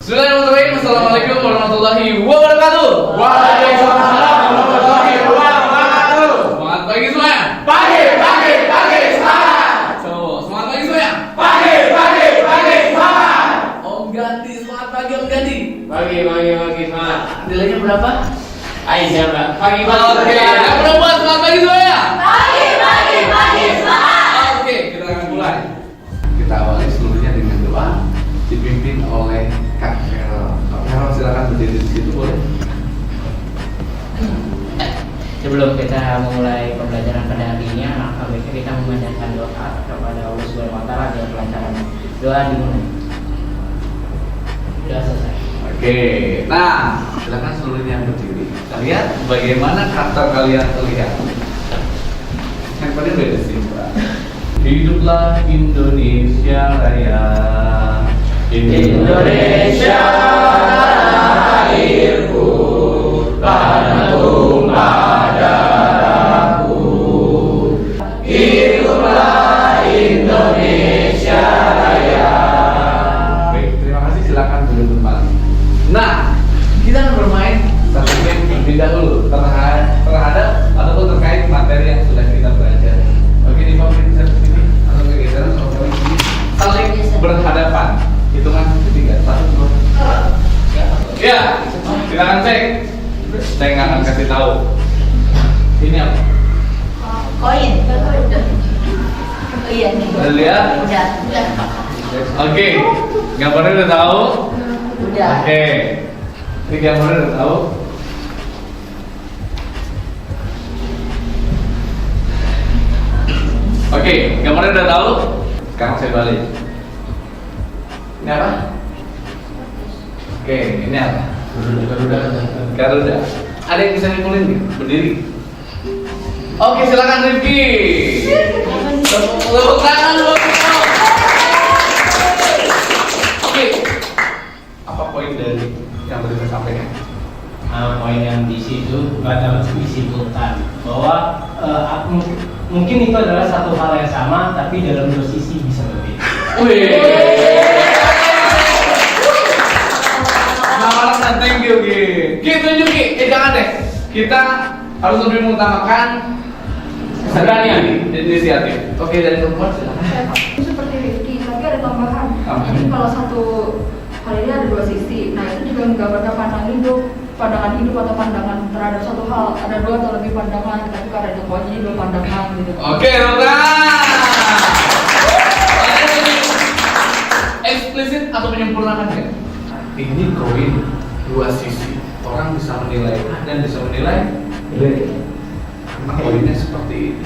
Bismillahirrahmanirrahim. Assalamualaikum warahmatullahi wabarakatuh. Waalaikumsalam warahmatullahi wabarakatuh. Semangat pagi semuanya. Pagi semangat. Semangat pagi semuanya. Pagi semangat. Om Ganti, semangat pagi Om Ganti. Pagi semangat. Nilainya berapa? Ayo siapa? Pagi Oke, yang perempuan semangat pagi semuanya. Pagi semangat. Oke, kita akan mulai. Kita awali seluruhnya dengan doa dipimpin oleh Kak Vero. Kak Vero silakan berdiri di situ boleh. Sebelum kita memulai pembelajaran pada hari ini, maka baiknya kita memanjatkan doa kepada Allah Subhanahu wa taala dalam pelancarannya. Doa dimulai. Sudah selesai. Oke, nah silakan seluruhnya berdiri. Kita lihat bagaimana karakter kalian terlihat. Yang paling beda sih, Pak. Hiduplah Indonesia Raya. Indonesia airku, tanah tumpah darahku. Hiduplah Indonesia Raya. Baik, terima kasih. Silakan duduk kembali. Nah, kita akan bermain satu game terlebih dahulu terhadap ataupun terkait materi yang sudah kita pelajari. Oke, di pemerintah sini atau kegiatan sama sini saling berhadapan. Hitungan ketiga, 1, 2. Ya, silakan cek. Saya nggak akan kasih tahu. Ini apa? Koin. Oh iya nih. Udah lihat? Udah. Oke, gambarnya udah tahu? Udah. Oke, ini gambarnya udah tahu? Oke, gambarnya udah tahu? Sekarang saya balik. Ini apa? Oke, ini apa? Garuda. Ada yang bisa nyimpulin nggak? Berdiri. Oke, silakan Rifki. Tepuk tangan buat kita. Oke, apa poin dari yang tadi saya sampaikan? Poin yang di situ dapat disimpulkan bahwa mungkin itu adalah satu hal yang sama, tapi dalam dua sisi bisa berbeda. Wih. Selamat, thank you Ki. Ki tunjuk Ki, jangan deh. Kita harus lebih mengutamakan keberanian inisiatif. Oke, dari perempuan silakan. Seperti Rifki, tapi ada tambahan. Apa? Jadi kalau satu hal ini ada dua sisi. Nah itu juga menggambarkan pandangan hidup atau pandangan terhadap satu hal. Ada dua atau lebih pandangan, tapi karena itu jadi dua pandangan gitu. Oke, Roda. Eksplisit atau menyempurnakan ya? Ini koin dua sisi. Orang bisa menilai A dan bisa menilai B. Karena koinnya seperti ini.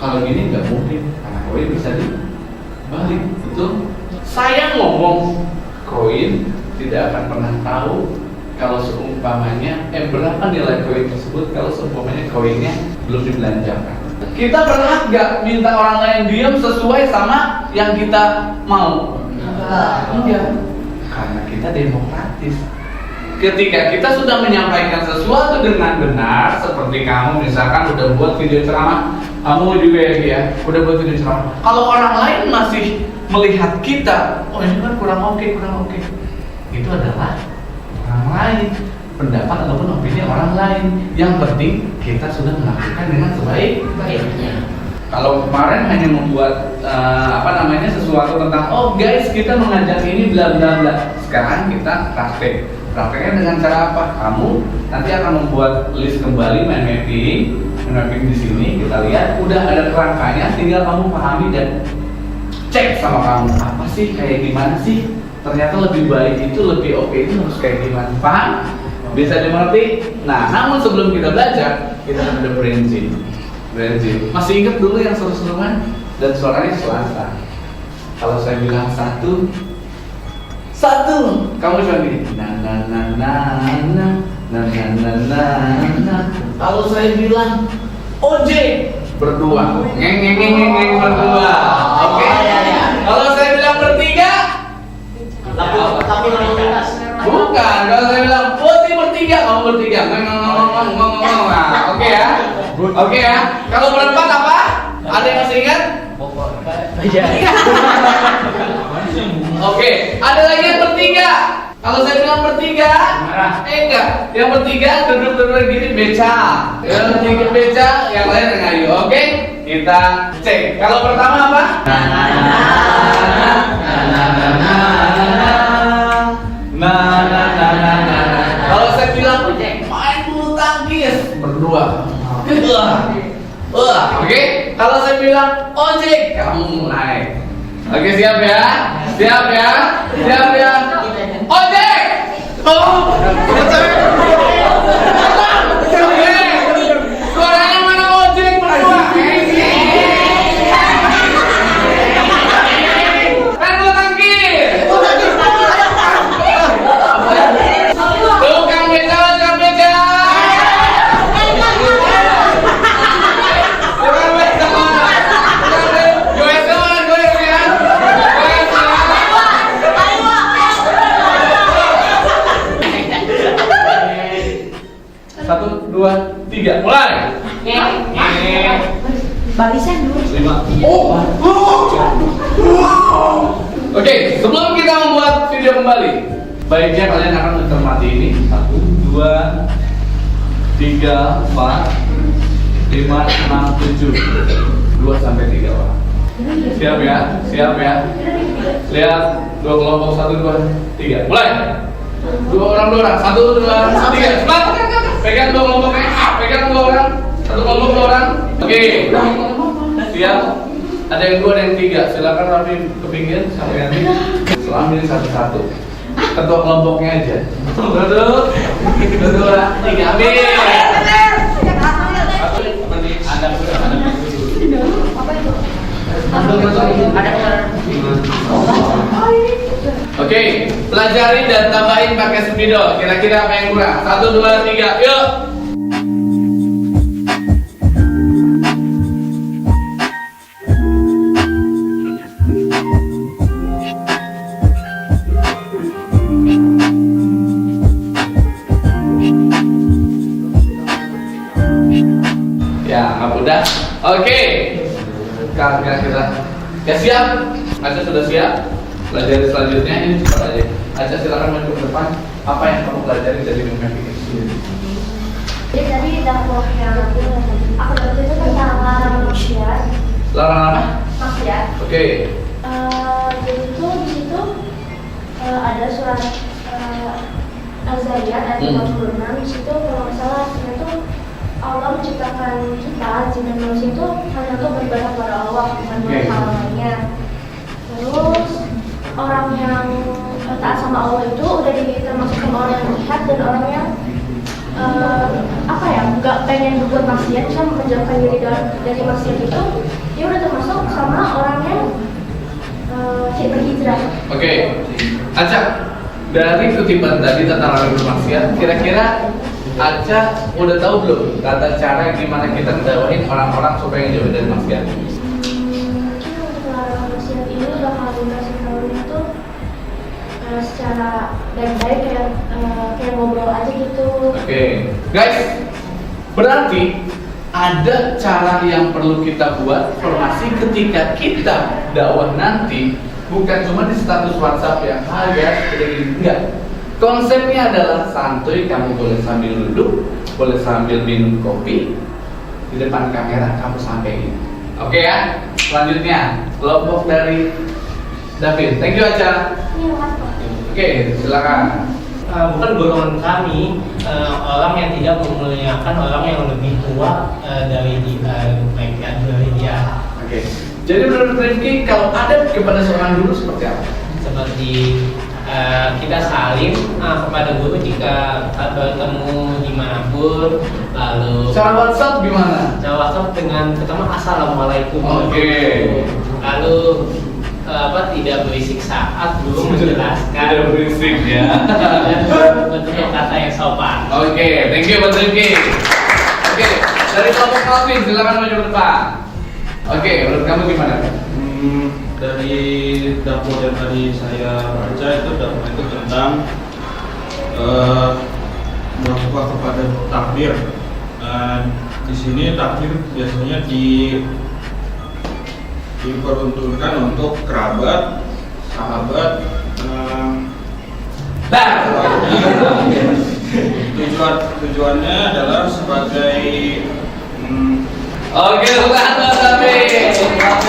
Kalau gini nggak mungkin, karena koin bisa dibalik, betul? Saya ngomong koin tidak akan pernah tahu kalau seumpamanya berapa nilai koin tersebut kalau seumpamanya koinnya belum dibelanjakan. Kita berhak nggak minta orang lain diam sesuai sama yang kita mau? Enggak, karena kita demokratis. Ketika kita sudah menyampaikan sesuatu dengan benar, seperti kamu misalkan udah buat video ceramah, kamu juga ya, udah buat video ceramah. Kalau orang lain masih melihat kita, oh ini kan kurang oke, itu adalah orang lain, pendapat ataupun opini orang lain. Yang penting kita sudah melakukan dengan sebaik-baiknya. Kalau kemarin hanya membuat sesuatu tentang guys kita mengajak ini bla bla bla. Sekarang kita praktek. Prakteknya dengan cara apa? Kamu nanti akan membuat list kembali mind mapping di sini. Kita lihat udah ada kerangkanya, tinggal kamu pahami dan cek sama kamu apa sih, kayak gimana sih? Ternyata lebih baik itu, lebih oke itu harus kayak gimana? Paham? Bisa dimengerti? Nah, namun sebelum kita belajar, kita akan ada branding. Masih ingat dulu yang seru-seruan dan suaranya swasta. Kalau saya bilang satu, kamu cuma gini, na. Kalau saya bilang OJ berdua, ngeng berdua, oke? Kalau saya bilang bertiga, Tapi mayoritas. bukan. Kalau saya bilang putih bertiga, kamu bertiga, ngomong. Oke ya? Oke ya? Kalau berempat apa? Ada yang masih ingat? Iya. Oke, ada lagi yang bertiga. Kalau saya bilang bertiga, enggak. Yang bertiga duduk-duduk gini beca. Yang bertiga beca, yang lain ngayu. Oke? Kita cek. Kalau pertama apa? Kalau saya bilang main bulu tangkis berdua. Oke? Kalau saya bilang ojek, kamu naik. Oke, siap ya? Siap ya? Siap ya? Ojek! Oh! Suaranya mana ojek berdua? Kan bulu tangkis! Tukang beca, tukang beca! Tukang beca mana? Goes mana? Goes ya? Goes ya? Satu, dua, tiga, mulai. Barisan dulu. Oke, sebelum kita membuat video kembali, baiknya kalian akan mencermati ini. 1, 2, 3, 4, 5, 6, 7, 2 sampai 3 orang. Siap ya? Siap ya? Lihat, dua kelompok, 1, 2, 3, mulai. Dua orang, 1, 2, 3, cepat. Pegang dua kelompoknya, pegang dua orang, satu kelompok dua orang. Oke, siap. Ada yang 2, ada yang 3. Silakan rapi ke pinggir sampai nanti. Ambil satu-satu. Ketua kelompoknya aja. Duduk. 2, 3, ambil. Oke, pelajari dan tambahin pakai spidol. Kira-kira apa yang kurang? 1, 2, 3, yuk. Ya, nggak mudah. Oke, kira-kira ya siap? Aca sudah siap? Pelajari selanjutnya ini cepat aja. Aca silakan maju ke depan. Apa yang kamu pelajari dari dunia fikih sendiri? Jadi tadi dakwah yang aku dapat itu tentang larang maksiat. Larang apa? Maksiat. Oke. Jadi itu di situ ada surat Al-Zariyat ayat 56. Di situ kalau nggak salah itu Allah menciptakan kita jin dan manusia itu hanya untuk beribadah kepada Allah, bukan buat hal lainnya. Terus orang yang taat sama Allah itu udah termasuk sama orang yang lihat dan orang yang nggak pengen berbuat maksiat, bisa menjauhkan diri dari maksiat itu, dia udah termasuk sama orang yang berhijrah. Oke. Aca, dari kutipan tadi tentang orang bermaksiat, kira-kira Aca udah tahu belum tata cara gimana kita ngedakwahin orang-orang supaya ngejauh dari maksiat? Untuk larang maksiat ini bakal dikasih tahunya tuh secara baik-baik kayak ngobrol aja gitu. Oke, guys, berarti ada cara yang perlu kita buat formasi ketika kita dakwah nanti, bukan cuma di status WhatsApp yang ya enggak. Konsepnya adalah santuy, kamu boleh sambil duduk, boleh sambil minum kopi di depan kamera, kamu sampaikan. Oke ya, selanjutnya kelompok dari David. Thank you Aca. Iya mas. Oke, silakan. Bukan golongan kami orang yang tidak memuliakan orang yang lebih tua dari dia. Oke. Jadi menurut Rifki, kalau ada kepada seorang guru seperti apa? Seperti kita salim kepada guru jika bertemu dimanapun, lalu Cara WhatsApp gimana? cara WhatsApp dengan pertama assalamualaikum. Oke. Lalu tidak berisik saat guru menjelaskan. Tidak berisik ya. Bentuk kata yang sopan. Oke, thank you Mas Rifki. Oke, dari kelompok Calvin silakan maju ke depan. Oke, menurut kamu gimana? Dari dakwah yang tadi saya baca itu dakwah itu tentang dakwah kepada takbir. Dan di sini takbir biasanya diperuntukkan untuk kerabat, sahabat, Tujuannya adalah sebagai Oke, bukan tapi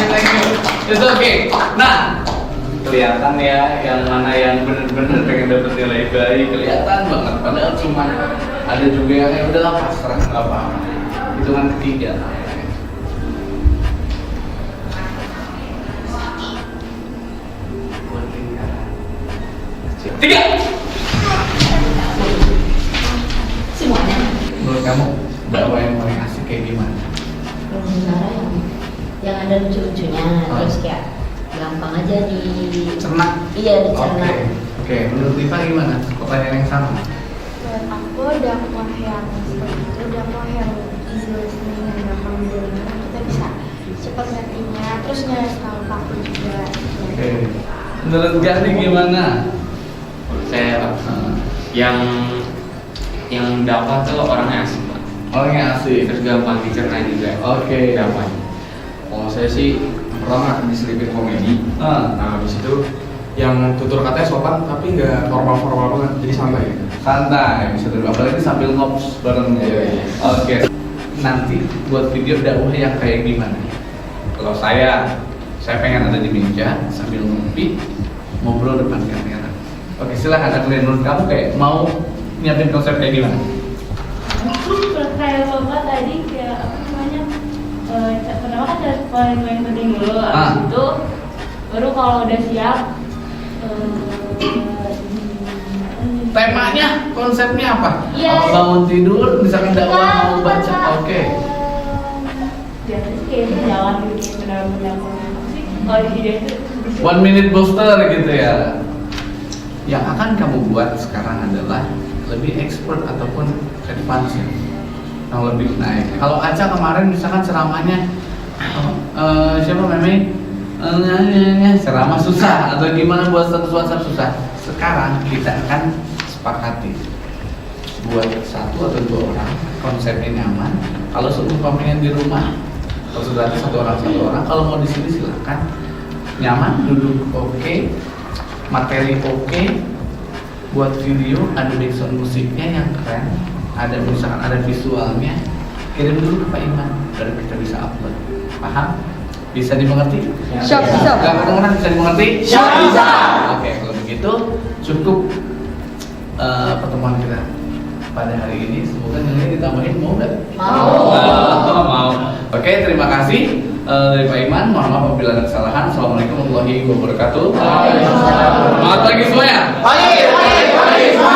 thank you. Itu oke. Nah, kelihatan ya yang mana yang benar-benar pengen dapat nilai baik, kelihatan banget. Padahal cuma ada juga yang ya udahlah pasrah nggak apa-apa. Hitungan ketiga. Tiga. Semuanya. Menurut kamu dakwah yang paling asik kayak gimana? Sebenarnya yang ada lucu-lucunya, terus kayak gampang aja di Cernak. Iya, dicerna. Oke. Menurut Diva gimana? Pertanyaan yang sama. Menurut aku dakwah yang seperti itu, dakwah yang easy listening dan gampang didengar, kita bisa cepat ngertinya, terus nyari tahu aku juga. Oke. Menurut Gani gimana? Saya yang dapat tuh orangnya asik Pak. Orangnya asik. Terus gampang dicerna juga. Oke. Dapat. kalau saya sih pertama diselipin komedi. Ah, Nah habis itu yang tutur katanya sopan tapi nggak formal banget, jadi santai gitu. santai bisa dulu. Apalagi sambil ngops bareng. Iya. Oke. Nanti buat video dakwah yang kayak gimana? Kalau saya pengen ada di meja sambil ngopi, ngobrol depan kamera. Oke, silahkan kalian. Menurut kamu kayak mau nyiapin konsep kayak gimana? Kayak Bapak tadi kayak apa namanya, pertama kan cari poin yang penting dulu, habis itu baru kalau udah siap Temanya, konsepnya apa? Iya. Mau bangun tidur, misalkan dakwah mau baca. Oke. biasanya sih kayaknya jalan gitu, kayak benar-benar apa sih kalau di video itu 1 minute booster gitu ya. Yang akan kamu buat sekarang adalah lebih expert ataupun advance ya. Yang lebih naik. Kalau Aca kemarin misalkan ceramahnya siapa namanya? Ceramah susah atau gimana buat status WhatsApp susah. Sekarang kita akan sepakati buat 1 atau 2 orang konsepnya nyaman. Kalau seumpamanya di rumah, kalau sudah ada 1 orang, kalau mau di sini silakan. Nyaman, duduk oke, materi oke, buat video ada background musiknya yang keren, ada misalkan ada visualnya, kirim dulu ke Pak Iman, baru kita bisa upload. Paham? Bisa dimengerti? Siap, bisa. Gak kedengeran, bisa dimengerti? Siap, bisa. Oke, kalau begitu cukup pertemuan kita pada hari ini. Semoga nilainya ditambahin, mau nggak? Mau. Mau. Oke, terima kasih dari Pak Iman. Mohon maaf apabila ada kesalahan. Assalamualaikum warahmatullahi wabarakatuh. Selamat pagi semuanya. Pagi semua.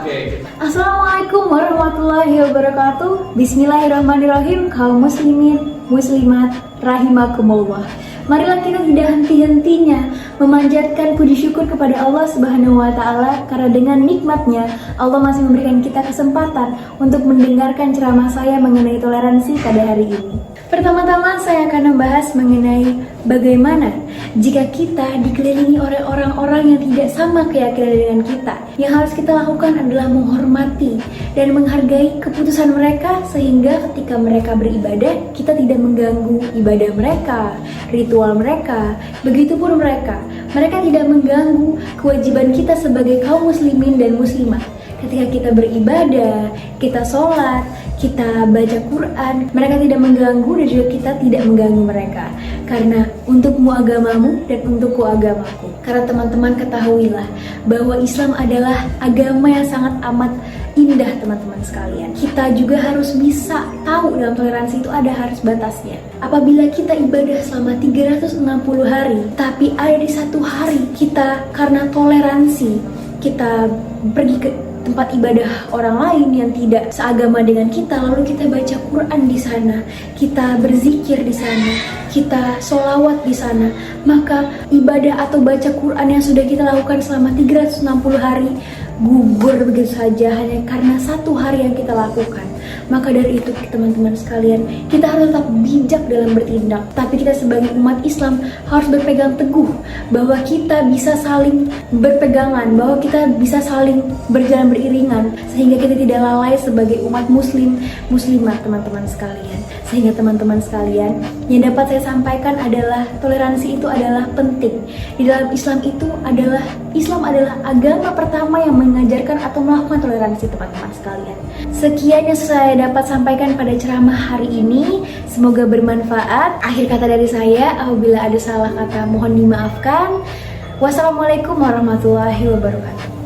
Oke. Assalamualaikum warahmatullahi wabarakatuh. Bismillahirrahmanirrahim. Kaum muslimin, muslimat, rahimakumullah. Marilah kita tidak henti-hentinya memanjatkan puji syukur kepada Allah Subhanahu wa taala karena dengan nikmatnya Allah masih memberikan kita kesempatan untuk mendengarkan ceramah saya mengenai toleransi pada hari ini. Pertama-tama saya akan membahas mengenai bagaimana jika kita dikelilingi oleh orang-orang yang tidak sama keyakinan dengan kita. Yang harus kita lakukan adalah menghormati dan menghargai keputusan mereka sehingga ketika mereka beribadah, kita tidak mengganggu ibadah mereka, ritual mereka. Begitupun mereka tidak mengganggu kewajiban kita sebagai kaum muslimin dan muslimat. Ketika kita beribadah, kita sholat, kita baca Quran, mereka tidak mengganggu dan juga kita tidak mengganggu mereka. Karena untukmu agamamu dan untukku agamaku. Karena teman-teman ketahuilah bahwa Islam adalah agama yang sangat amat indah teman-teman sekalian. Kita juga harus bisa tahu dalam toleransi itu ada harus batasnya. Apabila kita ibadah selama 360 hari, tapi ada di 1 hari kita karena toleransi, kita pergi ke tempat ibadah orang lain yang tidak seagama dengan kita, lalu kita baca Quran di sana, kita berzikir di sana, kita sholawat di sana, maka ibadah atau baca Quran yang sudah kita lakukan selama 360 hari gugur begitu saja hanya karena 1 hari yang kita lakukan. Maka dari itu teman-teman sekalian, kita harus tetap bijak dalam bertindak. Tapi kita sebagai umat Islam harus berpegang teguh bahwa kita bisa saling berpegangan, bahwa kita bisa saling berjalan beriringan, sehingga kita tidak lalai sebagai umat muslim, muslimat teman-teman sekalian. Sehingga teman-teman sekalian, yang dapat saya sampaikan adalah toleransi itu adalah penting. Di dalam Islam adalah agama pertama yang mengajarkan atau melakukan toleransi, teman-teman sekalian. Sekian yang saya dapat sampaikan pada ceramah hari ini. Semoga bermanfaat. Akhir kata dari saya, apabila ada salah kata mohon dimaafkan. Wassalamualaikum warahmatullahi wabarakatuh.